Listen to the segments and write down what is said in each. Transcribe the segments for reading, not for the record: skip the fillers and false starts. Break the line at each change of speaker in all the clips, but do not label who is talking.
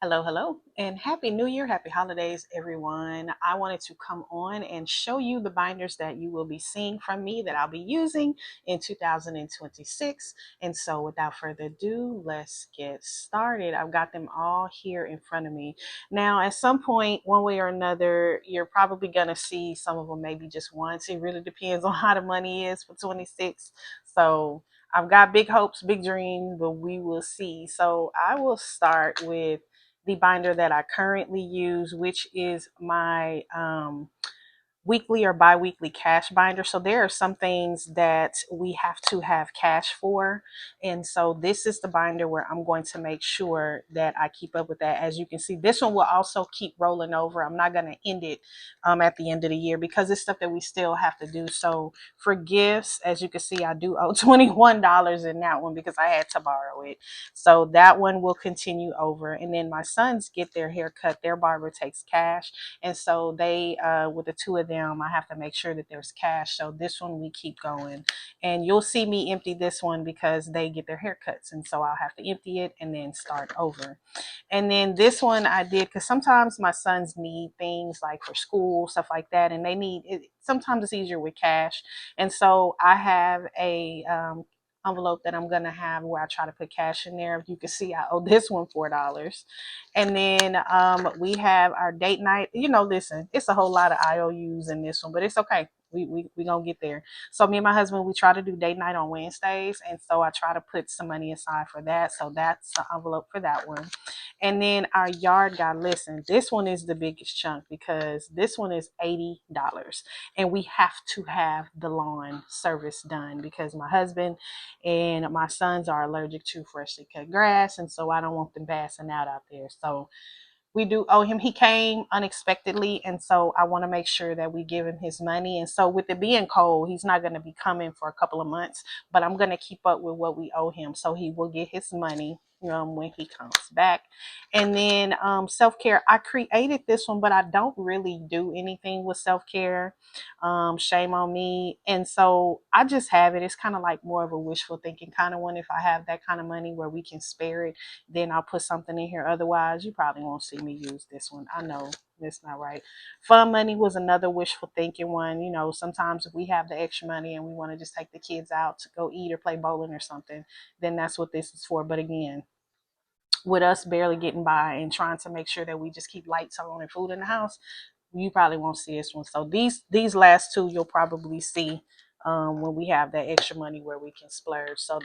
Hello, hello, and Happy New Year, Happy Holidays, everyone. I wanted to come on and show you the binders that you will be seeing from me that I'll be using in 2026. And so, without further ado, let's get started. I've got them all here in front of me. Now, at some point, one way or another, you're probably going to see some of them maybe just once. It really depends on how the money is for 26. So, I've got big hopes, big dreams, but we will see. So, I will start with the binder that I currently use, which is my weekly or bi-weekly cash binder. So there are some things that we have to have cash for, and so this is the binder where I'm going to make sure that I keep up with that. As you can see, this one will also keep rolling over. I'm not going to end it at the end of the year because it's stuff that we still have to do. So for gifts, as you can see, I do owe $21 in that one because I had to borrow it. So that one will continue over. And then my sons get their hair cut. Their barber takes cash, and so they, with the two of them, I have to make sure that there's cash. So this one we keep going. And you'll see me empty this one because they get their haircuts. And so I'll have to empty it and then start over. And then this one I did because sometimes my sons need things like for school, stuff like that. And they need it. Sometimes it's easier with cash. And so I have a envelope that I'm going to have where I try to put cash in there. You can see I owe this one $4. And then we have our date night. Listen, it's a whole lot of IOUs in this one, but it's okay. We gonna get there. So me and my husband, we try to do date night on Wednesdays, and so I try to put some money aside for that. So that's the envelope for that one. And then our yard guy, listen, this one is the biggest chunk because this one is $80, and we have to have the lawn service done because my husband and my sons are allergic to freshly cut grass, and so I don't want them passing out there. So we do owe him. He came unexpectedly, and so I want to make sure that we give him his money. And so with it being cold, he's not going to be coming for a couple of months, but I'm going to keep up with what we owe him, so he will get his money when he comes back. And then self-care, I created this one, but I don't really do anything with self-care. Shame on me. And so I just have it. It's kind of like more of a wishful thinking kind of one. If I have that kind of money where we can spare it, then I'll put something in here. Otherwise, you probably won't see me use this one. I know that's not right. Fun money was another wishful thinking one. Sometimes if we have the extra money and we want to just take the kids out to go eat or play bowling or something, then that's what this is for. But again, with us barely getting by and trying to make sure that we just keep lights on and food in the house, you probably won't see this one. So these last two you'll probably see when we have that extra money where we can splurge. So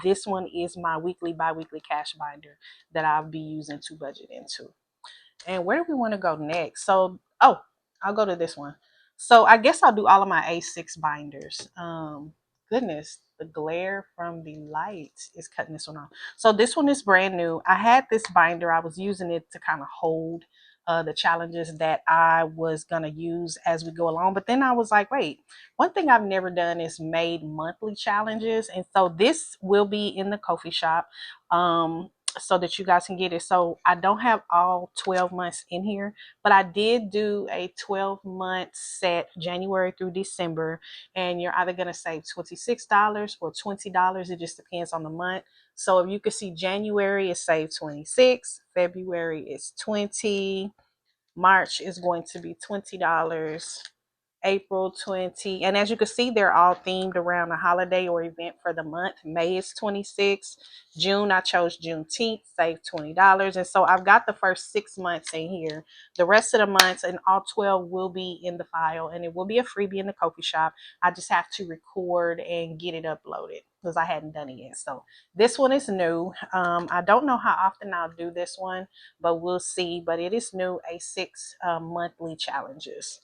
this one is my weekly, bi-weekly cash binder that I'll be using to budget into. And where do we want to go next? So, I'll go to this one. So I guess I'll do all of my A6 binders. Goodness, the glare from the light is cutting this one off. So this one is brand new. I had this binder. I was using it to kind of hold the challenges that I was going to use as we go along. But then I was like, wait, one thing I've never done is made monthly challenges. And so this will be in the coffee shop. So that you guys can get it. So I don't have all 12 months in here, but I did do a 12-month set, January through December, and you're either going to save $26 or $20. It just depends on the month. So if you can see, January is save 26, February is 20, March is going to be $20, April 20. And as you can see, they're all themed around a holiday or event for the month. May is 26. June, I chose Juneteenth, save $20. And so I've got the first 6 months in here. The rest of the months and all 12 will be in the file, and it will be a freebie in the coffee shop. I just have to record and get it uploaded because I hadn't done it yet. So this one is new. I don't know how often I'll do this one, but we'll see. But it is new, A6 monthly challenges.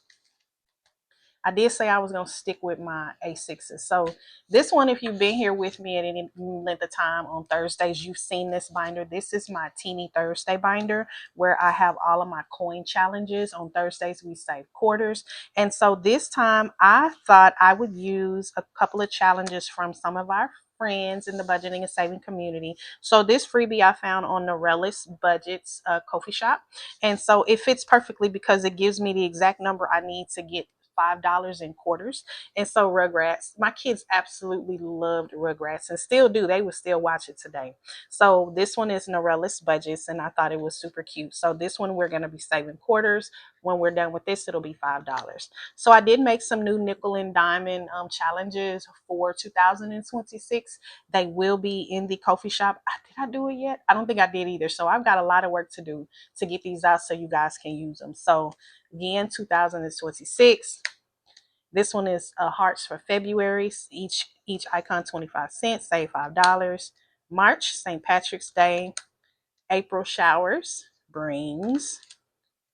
I did say I was going to stick with my A6s. So this one, if you've been here with me at any length of time on Thursdays, you've seen this binder. This is my Teeny Thursday binder where I have all of my coin challenges. On Thursdays, we save quarters. And so this time I thought I would use a couple of challenges from some of our friends in the budgeting and saving community. So this freebie I found on Norella's Budgets coffee shop. And so it fits perfectly because it gives me the exact number I need to get $5 in quarters. And so Rugrats, my kids absolutely loved Rugrats and still do. They would still watch it today. So this one is Norella's Budgets, and I thought it was super cute. So this one we're going to be saving quarters. When we're done with this, it'll be $5. So I did make some new nickel and diamond challenges for 2026. They will be in the coffee shop. Did I do it yet? I don't think I did either. So I've got a lot of work to do to get these out so you guys can use them. So again, 2026. This one is hearts for February. Each icon 25 cents. Save $5. March, St. Patrick's Day. April, showers, brings.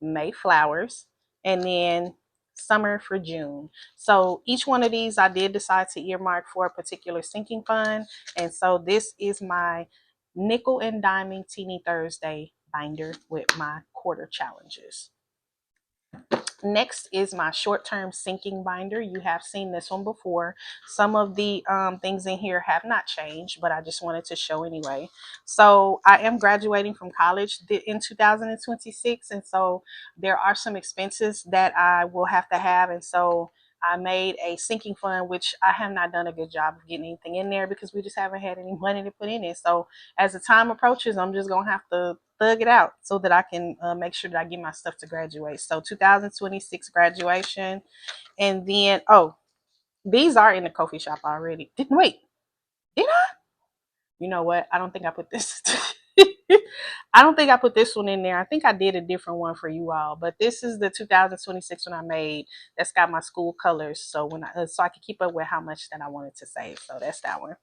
May, flowers, and then summer for June. So each one of these I did decide to earmark for a particular sinking fund. And so this is my nickel and diamond Teeny Thursday binder with my quarter challenges. Next is my short-term sinking binder. You have seen this one before. Some of the things in here have not changed, but I just wanted to show anyway. So I am graduating from college in 2026, and so there are some expenses that I will have to have, and so I made a sinking fund, which I have not done a good job of getting anything in there because we just haven't had any money to put in it. So as the time approaches, I'm just going to have to thug it out so that I can make sure that I get my stuff to graduate. So 2026 graduation. And then, oh, these are in the coffee shop already. Wait, did I? You know what? I don't think I put this. I don't think I put this one in there. I think I did a different one for you all, but this is the 2026 one I made. That's got my school colors, so so I could keep up with how much that I wanted to save. So that's that one.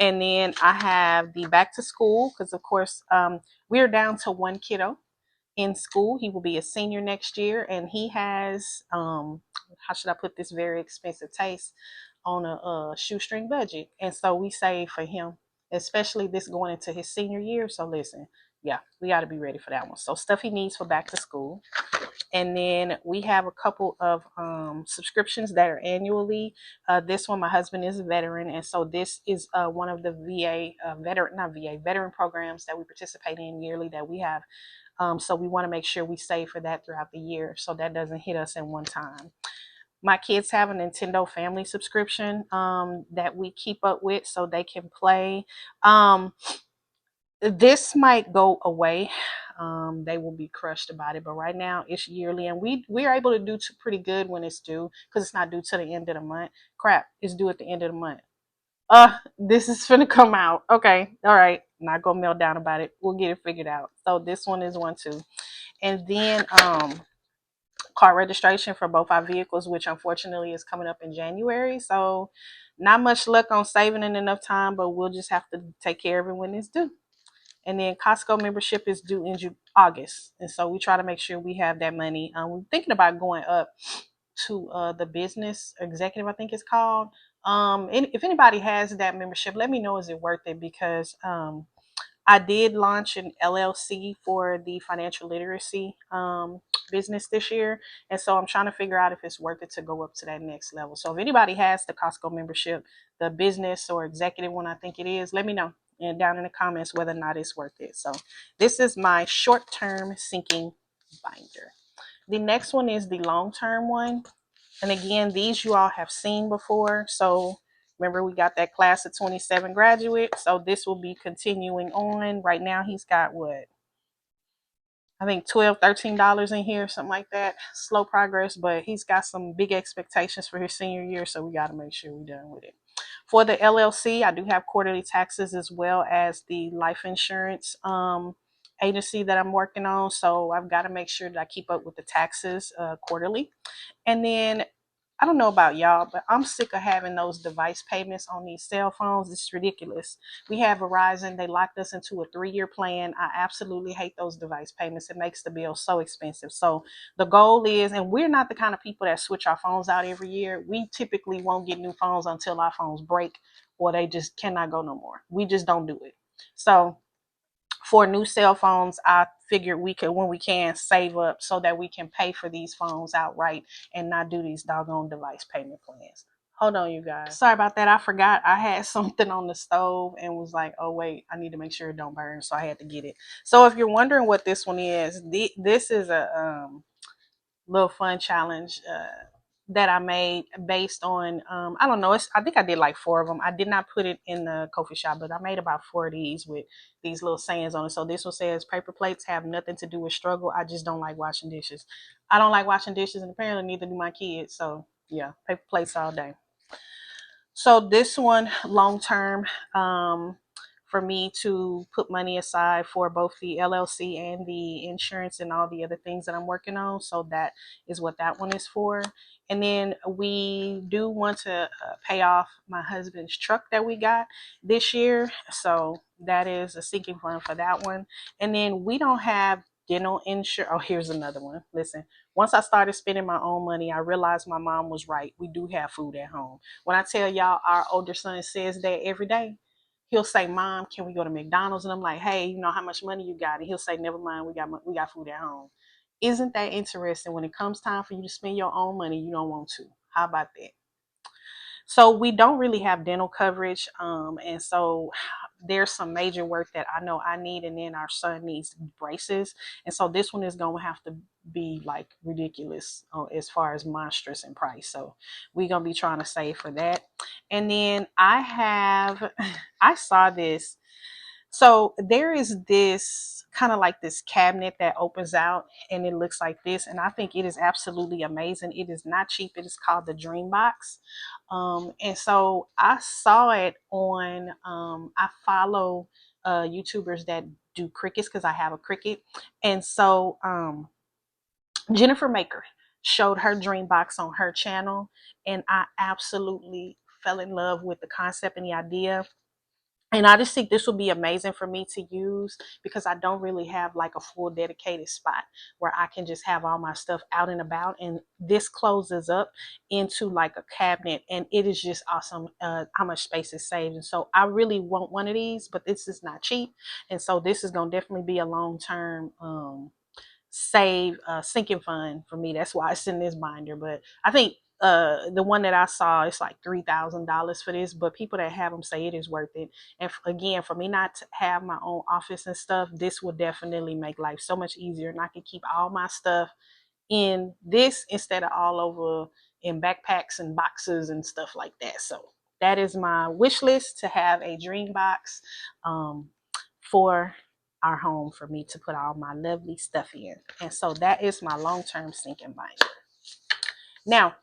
And then I have the back to school because, of course, we're down to one kiddo in school. He will be a senior next year, and he has how should I put this, very expensive taste on a shoestring budget. And so we save for him, especially this going into his senior year. So listen, yeah, we got to be ready for that one. So stuff he needs for back to school. And then we have a couple of subscriptions that are annually. This one, my husband is a veteran, and so this is one of the veteran programs that we participate in yearly that we have. So we want to make sure we save for that throughout the year so that doesn't hit us in one time. My kids have a Nintendo family subscription that we keep up with so they can play. This might go away. They will be crushed about it, but right now it's yearly, and we're able to do pretty good when it's due because it's not due to the end of the month. Crap, it's due at the end of the month. This is finna come out. Okay, all right, not gonna melt down about it. We'll get it figured out. So this one is one too, and then car registration for both our vehicles, which unfortunately is coming up in January. So not much luck on saving in enough time, but we'll just have to take care of it when it's due. And then Costco membership is due in August. And so we try to make sure we have that money. We're thinking about going up to the business executive, I think it's called. And if anybody has that membership, let me know, is it worth it? Because I did launch an LLC for the financial literacy business this year. And so I'm trying to figure out if it's worth it to go up to that next level. So if anybody has the Costco membership, the business or executive one, I think it is, let me know and down in the comments whether or not it's worth it. So this is my short-term sinking binder. The next one is the long-term one. And again, these you all have seen before. So remember, we got that class of 27 graduate. So this will be continuing on. Right now, he's got what? I think $12, $13 in here, something like that. Slow progress, but he's got some big expectations for his senior year. So we got to make sure we're done with it. For the LLC, I do have quarterly taxes as well as the life insurance agency that I'm working on. So I've got to make sure that I keep up with the taxes quarterly. And then I don't know about y'all, but I'm sick of having those device payments on these cell phones. It's ridiculous. We have Verizon. They locked us into a 3-year plan. I absolutely hate those device payments. It makes the bill so expensive. So the goal is, and we're not the kind of people that switch our phones out every year. We typically won't get new phones until our phones break or they just cannot go no more. We just don't do it. So for new cell phones, I figured we could, when we can, save up so that we can pay for these phones outright and not do these doggone device payment plans. Hold on, you guys. Sorry about that. I forgot I had something on the stove and was like, oh, wait, I need to make sure it don't burn. So I had to get it. So if you're wondering what this one is, this is a little fun challenge. that I made based on I don't know, I think I did like 4 of them. I did not put it in the coffee shop, but I made about 4 of these with these little sayings on it. So this one says, paper plates have nothing to do with struggle. I just don't like washing dishes. I don't like washing dishes, and apparently neither do my kids. So yeah, paper plates all day. So this one, long term, for me to put money aside for both the LLC and the insurance and all the other things that I'm working on. So that is what that one is for. And then we do want to pay off my husband's truck that we got this year. So that is a sinking fund for that one. And then we don't have dental insurance. Oh, here's another one. Listen, once I started spending my own money, I realized my mom was right. We do have food at home. When I tell y'all our older son says that every day, he'll say, "Mom, can we go to McDonald's?" And I'm like, "Hey, you know how much money you got?" And he'll say, "Never mind, we got food at home." Isn't that interesting? When it comes time for you to spend your own money, you don't want to. How about that? So we don't really have dental coverage, and so there's some major work that I know I need, and then our son needs braces, and so this one is going to have to be like ridiculous as far as monstrous in price. So we're gonna be trying to save for that. And then I saw this. So there is this kind of like this cabinet that opens out and it looks like this. And I think it is absolutely amazing. It is not cheap. It is called the Dream Box. And so I saw it on, I follow YouTubers that do crickets because I have a cricket. And so Jennifer Maker showed her Dream Box on her channel. And I absolutely fell in love with the concept and the idea. And I just think this will be amazing for me to use because I don't really have like a full dedicated spot where I can just have all my stuff out and about. And this closes up into like a cabinet, and it is just awesome how much space it saves. And so I really want one of these, but this is not cheap. And so this is going to definitely be a long term save sinking fund for me. That's why it's in this binder. But I think the one that I saw, it's like $3,000 for this, but people that have them say it is worth it. And again, for me not to have my own office and stuff, this will definitely make life so much easier, and I can keep all my stuff in this instead of all over in backpacks and boxes and stuff like that. So that is my wish list, to have a dream box for our home for me to put all my lovely stuff in. And so that is my long-term sinking binder. Now,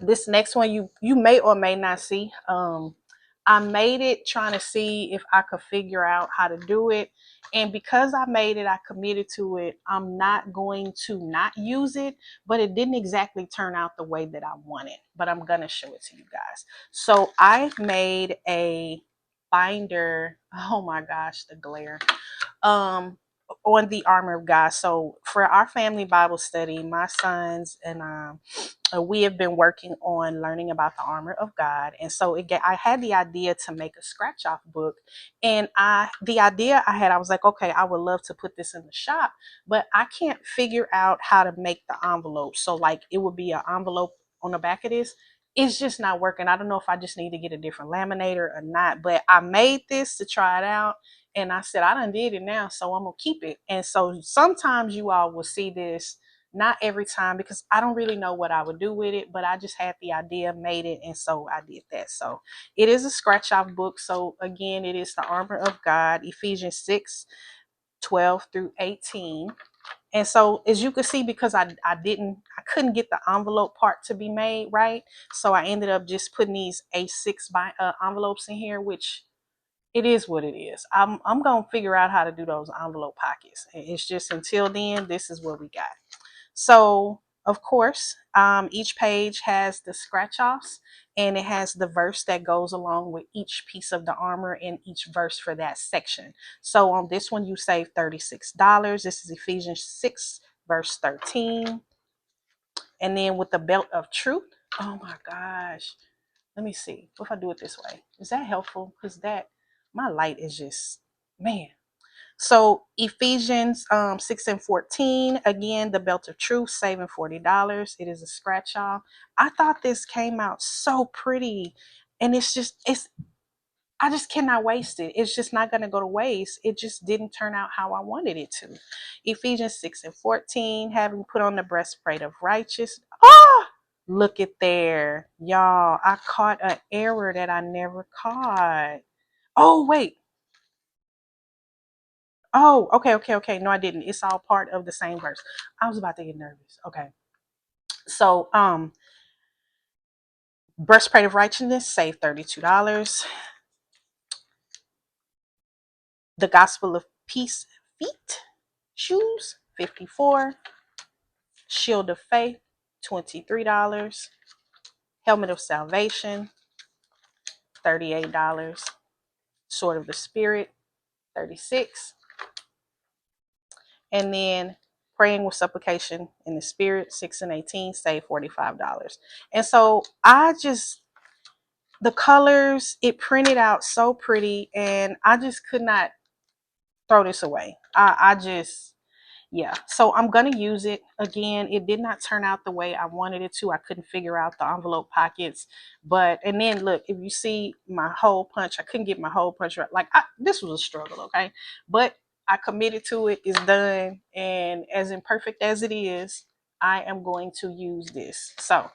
this next one you may or may not see. I made it trying to see if I could figure out how to do it. And because I made it, I committed to it. I'm not going to not use it, but it didn't exactly turn out the way that I wanted. But I'm going to show it to you guys. So I made a binder. Oh my gosh, the glare. On the armor of God. So for our family Bible study, my sons and we have been working on learning about the armor of God. And so I had the idea to make a scratch off book. And the idea I had, I was like, okay, I would love to put this in the shop, but I can't figure out how to make the envelope. So like it would be an envelope on the back of this. It's just not working. I don't know if I just need to get a different laminator or not, but I made this to try it out. And I said, I done did it now, so I'm going to keep it. And so sometimes you all will see this, not every time, because I don't really know what I would do with it, but I just had the idea, made it, and so I did that. So it is a scratch off book. So again, it is the armor of God, Ephesians 6:12-18. And so as you can see, because I couldn't get the envelope part to be made right. So I ended up just putting these A6 envelopes in here, which it is what it is. I'm gonna figure out how to do those envelope pockets. It's just until then, this is what we got. So of course, each page has the scratch offs, and it has the verse that goes along with each piece of the armor and each verse for that section. So on this one, you save $36. This is Ephesians 6 verse 13. And then with the belt of truth, oh my gosh, let me see if I do it this way. Is that helpful? Because my light is just, man. So Ephesians 6:14, again, the belt of truth, saving $40. It is a scratch off. I thought this came out so pretty, and I just cannot waste it. It's just not going to go to waste. It just didn't turn out how I wanted it to. Ephesians 6:14, having put on the breastplate of righteousness. Oh, Look at there. Y'all, I caught an error that I never caught. Oh, wait. Oh, okay, okay, okay. No, I didn't. It's all part of the same verse. I was about to get nervous. Okay. So, breastplate of righteousness, save $32. The gospel of peace feet, shoes, 54. Shield of faith, $23. Helmet of salvation, $38. Sword of the spirit, 36. And then praying with supplication in the spirit, 6 and 18, save $45. And so the colors, it printed out so pretty, and I just could not throw this away. I just, yeah. So I'm going to use it again. It did not turn out the way I wanted it to. I couldn't figure out the envelope pockets. And then look, if you see my hole punch, I couldn't get my hole punch right. This was a struggle, okay? But I committed to it. It's done. And as imperfect as it is, I am going to use this. So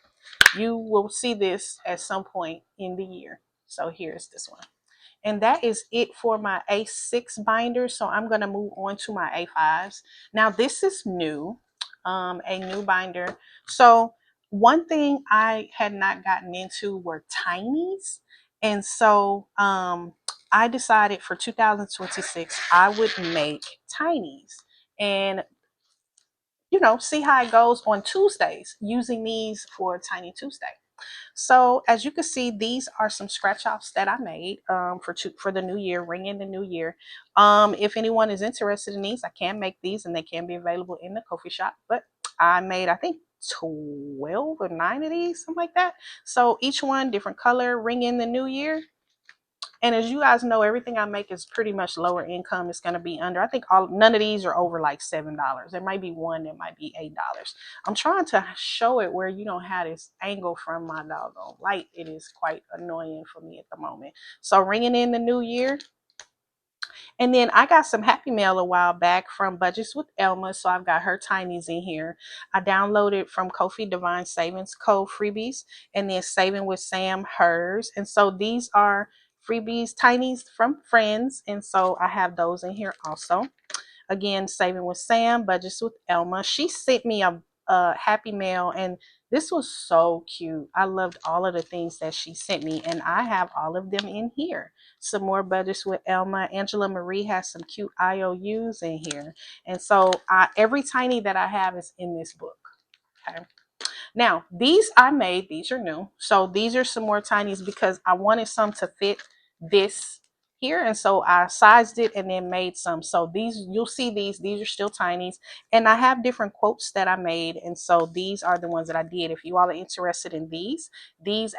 you will see this at some point in the year. So here's this one. And that is it for my A6 binder. So I'm going to move on to my A5s. Now this is new, a new binder. So one thing I had not gotten into were tinies. And so I decided for 2026, I would make tinies and, see how it goes on Tuesdays, using these for Tiny Tuesday. So as you can see, these are some scratch offs that I made for the new year, ring in the new year. If anyone is interested in these, I can make these and they can be available in the coffee shop. But I made, I think, 12 or 9 of these, something like that. So each one different color, ring in the new year. And as you guys know, everything I make is pretty much lower income. It's going to be under, I think none of these are over like $7. There might be one that might be $8. I'm trying to show it where you don't have this angle from my doggone light. It is quite annoying for me at the moment. So ringing in the new year. And then I got some Happy Mail a while back from Budgets with Elma. So I've got her tinies in here. I downloaded from Kofi Divine Savings Code freebies, and then Saving with Sam hers. And so these are freebies, tinies from friends. And so I have those in here also. Again, Saving with Sam, Budgets with Elma. She sent me a Happy Mail, and this was so cute. I loved all of the things that she sent me, and I have all of them in here. Some more Budgets with Elma. Angela Marie has some cute IOUs in here. And so every tiny that I have is in this book. Okay. Now, these I made, these are new. So these are some more tinies because I wanted some to fit this here. And so I sized it and then made some. So these, you'll see these are still tinies. And I have different quotes that I made. And so these are the ones that I did. If you all are interested in these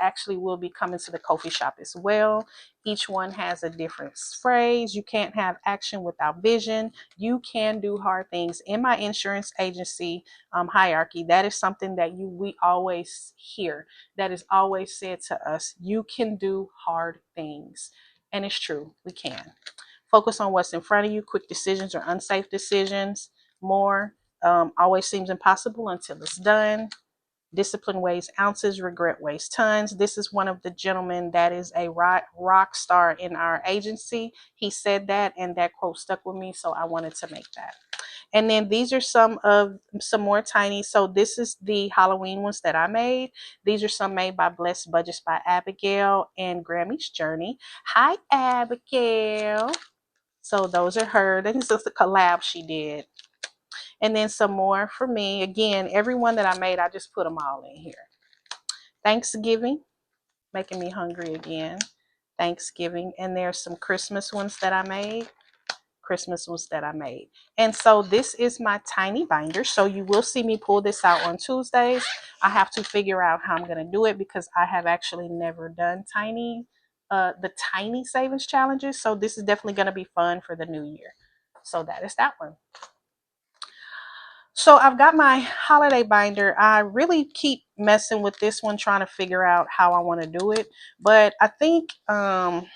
actually will be coming to the coffee shop as well. Each one has a different phrase. You can't have action without vision. You can do hard things. In my insurance agency hierarchy, that is something that we always hear. That is always said to us. You can do hard things. And it's true, we can. Focus on what's in front of you. Quick decisions or unsafe decisions. More always seems impossible until it's done. Discipline weighs ounces, regret weighs tons. This is one of the gentlemen that is a rock star in our agency. He said that, and that quote stuck with me, so I wanted to make that. And then these are some more tiny. So this is the Halloween ones that I made. These are some made by Blessed Budgets by Abigail and Grammy's Journey. Hi, Abigail. So those are her. This is the collab she did. And then some more for me. Again, every one that I made, I just put them all in here. Thanksgiving, making me hungry again. Thanksgiving. And there's some Christmas ones that I made. And so this is my tiny binder. So you will see me pull this out on Tuesdays. I have to figure out how I'm going to do it because I have actually never done the tiny savings challenges. So this is definitely going to be fun for the new year. So that is that one. So I've got my holiday binder. I really keep messing with this one, trying to figure out how I want to do it. But I think I'm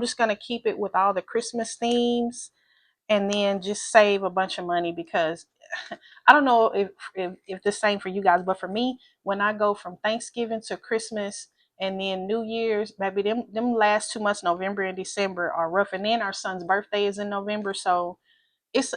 just going to keep it with all the Christmas themes and then just save a bunch of money because I don't know if the same for you guys, but for me, when I go from Thanksgiving to Christmas and then New Year's, baby, them last 2 months, November and December, are rough. And then our son's birthday is in November, so it's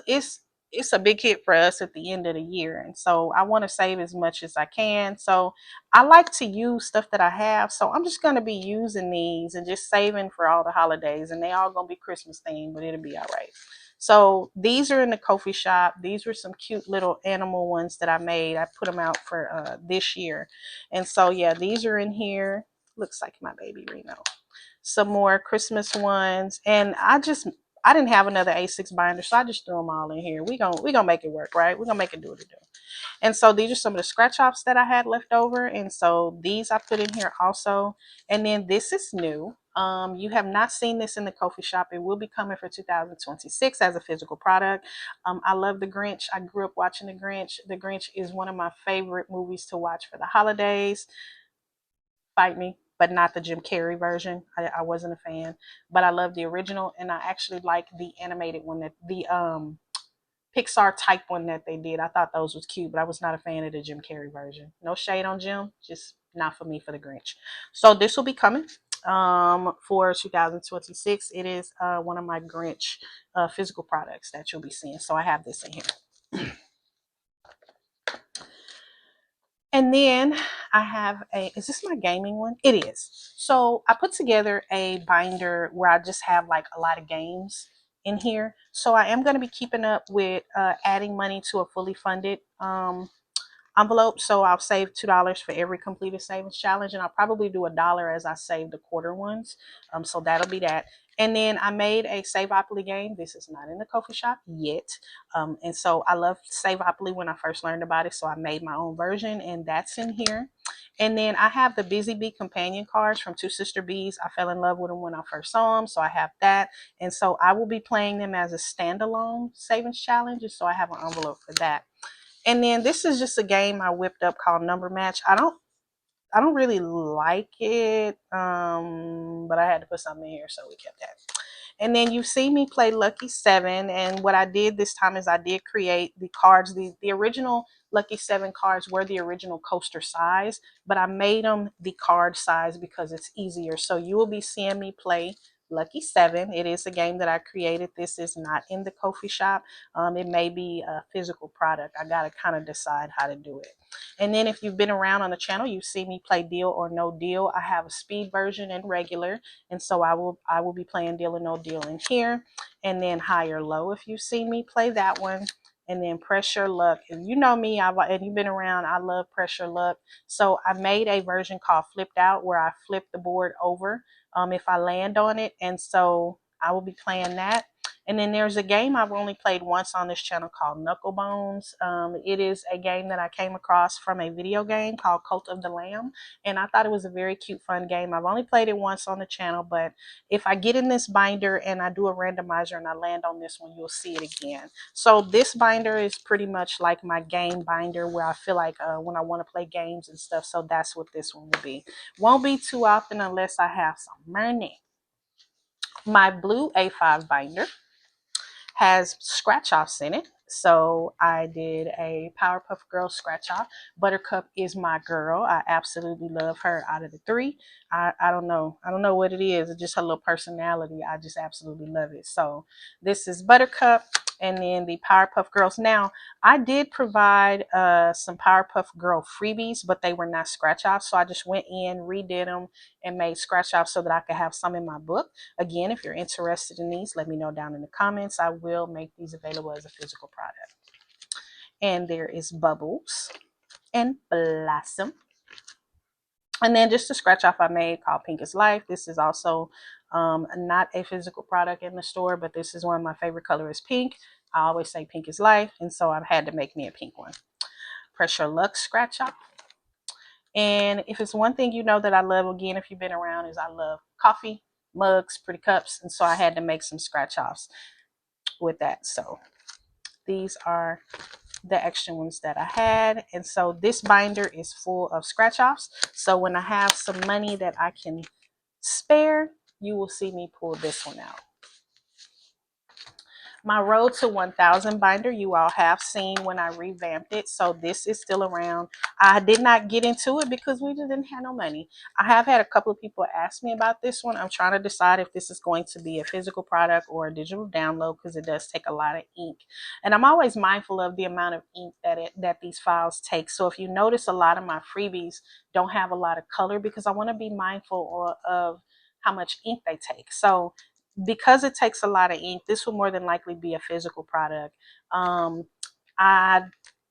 a big hit for us at the end of the year. And so I want to save as much as I can. So I like to use stuff that I have. So I'm just gonna be using these and just saving for all the holidays. And they all gonna be Christmas themed, but it'll be all right. So these are in the coffee shop. These were some cute little animal ones that I made. I put them out for this year. And so yeah, these are in here. Looks like my baby Reno. Some more Christmas ones. And I didn't have another A6 binder, so I just threw them all in here. We gonna make it work, right? We're gonna make it do what it do. And so these are some of the scratch offs that I had left over. And so these I put in here also. And then this is new. You have not seen this in the coffee shop. It will be coming for 2026 as a physical product. I love The Grinch. I grew up watching The Grinch. The Grinch is one of my favorite movies to watch for the holidays. Fight me, but not the Jim Carrey version. I wasn't a fan, but I love the original, and I actually like the animated one, that the Pixar type one that they did. I thought those was cute, but I was not a fan of the Jim Carrey version. No shade on Jim, just not for me for the Grinch. So this will be coming for 2026. It is one of my Grinch physical products that you'll be seeing. So I have this in here. And then I have is this my gaming one? It is. So I put together a binder where I just have like a lot of games in here. So I am going to be keeping up with adding money to a fully funded envelope. So I'll save $2 for every completed savings challenge, and I'll probably do $1 as I save the quarter ones. So that'll be that. And then I made a Saveopoly game. This is not in the coffee shop yet. And so I loved Saveopoly when I first learned about it. So I made my own version, and that's in here. And then I have the Busy Bee companion cards from Two Sister Bees. I fell in love with them when I first saw them. So I have that. And so I will be playing them as a standalone savings challenge. And so I have an envelope for that. And then this is just a game I whipped up called Number Match. I don't really like it, but I had to put something in here, so we kept that. And then you see me play Lucky 7. And what I did this time is I did create the cards. The original Lucky 7 cards were the original coaster size, but I made them the card size because it's easier. So you will be seeing me play Lucky 7. It is a game that I created. This is not in the coffee shop. It may be a physical product. I got to kind of decide how to do it. And then if you've been around on the channel, you see me play Deal or No Deal. I have a speed version and regular. And so I will be playing Deal or No Deal in here. And then High or Low, if you see me play that one. And then Press Your Luck. If you know me, and you've been around, I love Press Your Luck. So I made a version called Flipped Out, where I flip the board over if I land on it. And so I will be playing that. And then there's a game I've only played once on this channel called Knuckle Bones. It is a game that I came across from a video game called Cult of the Lamb. And I thought it was a very cute, fun game. I've only played it once on the channel, but if I get in this binder and I do a randomizer and I land on this one, you'll see it again. So this binder is pretty much like my game binder, where I feel like when I want to play games and stuff. So that's what this one will be. Won't be too often unless I have some money. My blue A5 binder has scratch offs in it. So I did a Powerpuff Girl scratch off. Buttercup is my girl. I absolutely love her out of the three. I don't know. I don't know what it is. It's just her little personality. I just absolutely love it. So this is Buttercup. And then the Powerpuff Girls. Now, I did provide some Powerpuff Girl freebies, but they were not scratch offs. So I just went in, redid them, and made scratch offs so that I could have some in my book. Again, if you're interested in these, let me know down in the comments. I will make these available as a physical product. And there is Bubbles and Blossom. And then just a scratch off I made called Pink is Life. This is also not a physical product in the store, but this is one of my favorite colors, pink. I always say pink is life, and so I've had to make me a pink one. Press Your Luck scratch off. And if it's one thing you know that I love, again, if you've been around, is I love coffee, mugs, pretty cups. And so I had to make some scratch offs with that. So these are the extra ones that I had. And so this binder is full of scratch offs. So when I have some money that I can spare, you will see me pull this one out. My Road to 1000 binder, you all have seen when I revamped it. So this is still around. I did not get into it because we just didn't have no money. I have had a couple of people ask me about this one. I'm trying to decide if this is going to be a physical product or a digital download because it does take a lot of ink. And I'm always mindful of the amount of ink that these files take. So if you notice, a lot of my freebies don't have a lot of color because I want to be mindful of how much ink they take. So because it takes a lot of ink, this will more than likely be a physical product. I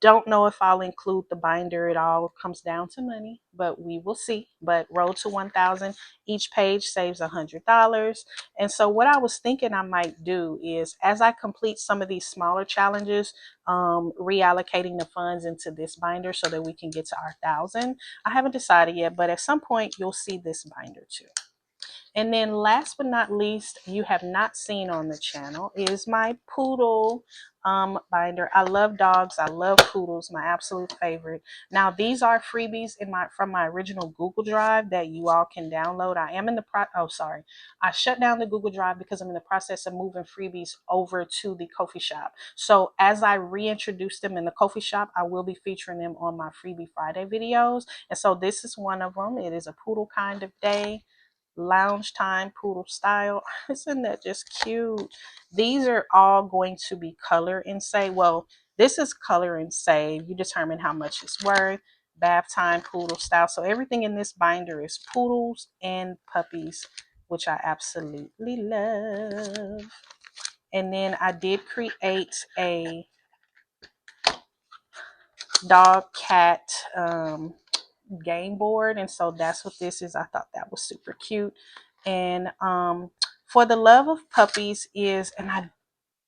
don't know if I'll include the binder. It all comes down to money, but we will see. But Road to 1000, each page saves $100. And so what I was thinking I might do is, as I complete some of these smaller challenges, reallocating the funds into this binder so that we can get to our 1000. I haven't decided yet, but at some point you'll see this binder too. And then last but not least, you have not seen on the channel is my Poodle binder. I love dogs. I love poodles, my absolute favorite. Now, these are freebies from my original Google Drive that you all can download. I am in the I shut down the Google Drive because I'm in the process of moving freebies over to the Ko-fi shop. So as I reintroduce them in the Ko-fi shop, I will be featuring them on my Freebie Friday videos. And so this is one of them. It is a poodle kind of day. Lounge time poodle style. Isn't that just cute? These are all going to be color and save. Well, this is color and save. You determine how much it's worth. Bath time poodle style. So everything in this binder is poodles and puppies, which I absolutely love. And then I did create a dog cat game board, and so that's what this is. I thought that was super cute. And For the Love of Puppies is, and I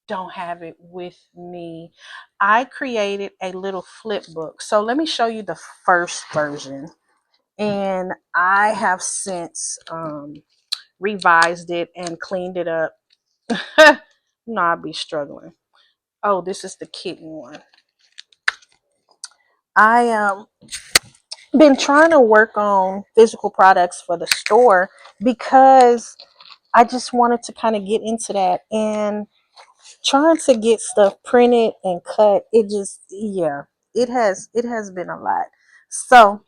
don't have it with me, I created a little flip book. So let me show you the first version, and I have since revised it and cleaned it up. No, I'll be struggling. Oh, this is the kitten one. I been trying to work on physical products for the store because I just wanted to kind of get into that, and trying to get stuff printed and cut, it just, yeah, it has been a lot. So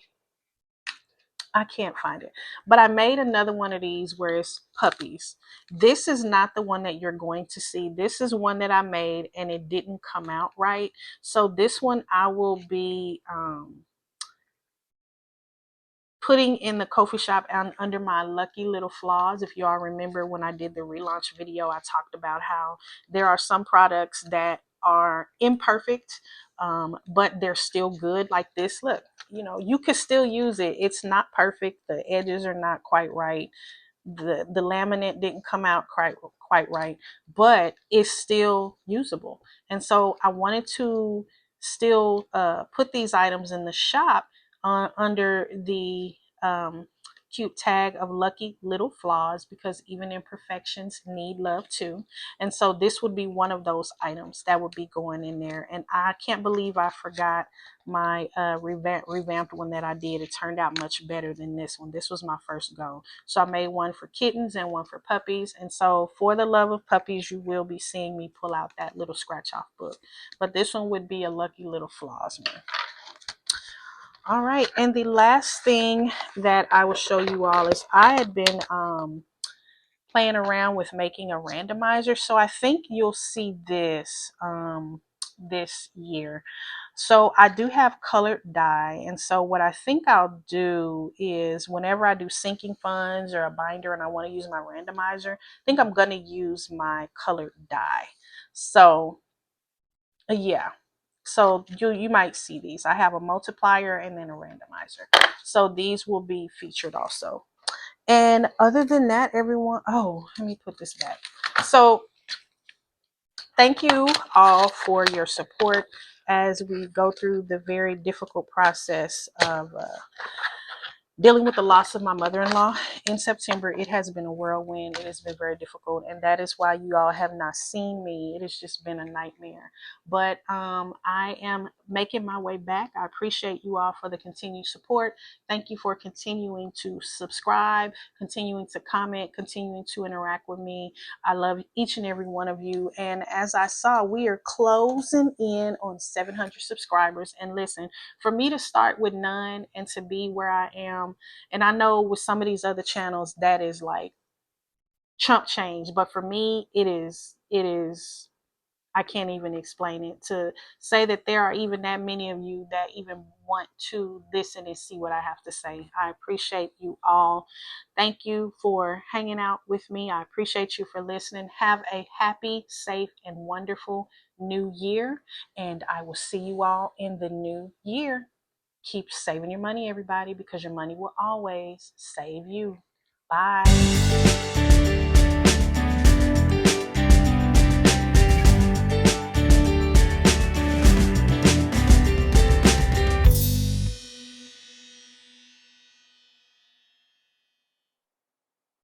I can't find it, but I made another one of these where it's puppies. This is not the one that you're going to see. This is one that I made and it didn't come out right. So this one I will be putting in the Ko-fi shop under my lucky little flaws. If you all remember when I did the relaunch video, I talked about how there are some products that are imperfect, but they're still good. Like this, look, you could still use it. It's not perfect. The edges are not quite right. The laminate didn't come out quite right, but it's still usable. And so I wanted to still put these items in the shop under the cute tag of lucky little flaws, because even imperfections need love too. And so this would be one of those items that would be going in there. And I can't believe I forgot my revamped one that I did. It turned out much better than this one. This was my first go. So I made one for kittens and one for puppies. And so for the Love of Puppies, you will be seeing me pull out that little scratch off book. But this one would be a lucky little flaws one. All right, and the last thing that I will show you all is I had been playing around with making a randomizer. So I think you'll see this this year. So I do have colored dye, and so what I think I'll do is whenever I do sinking funds or a binder and I want to use my randomizer, I think I'm going to use my colored dye. So yeah. So you might see these. I have a multiplier and then a randomizer. So these will be featured also. And other than that, everyone, oh, let me put this back. So thank you all for your support as we go through the very difficult process of dealing with the loss of my mother-in-law in September. It has been a whirlwind. It has been very difficult, and that is why you all have not seen me. It has just been a nightmare. But I am making my way back. I appreciate you all for the continued support. Thank you for continuing to subscribe, continuing to comment, continuing to interact with me. I love each and every one of you. And as I saw, we are closing in on 700 subscribers. And listen, for me to start with none and to be where I am, and I know with some of these other channels that is like chump change, but for me it is I can't even explain it. To say that there are even that many of you that even want to listen and see what I have to say. I appreciate you all. Thank you for hanging out with me. I appreciate you for listening. Have a happy, safe, and wonderful new year. And I will see you all in the new year. Keep saving your money, everybody, because your money will always save you. Bye.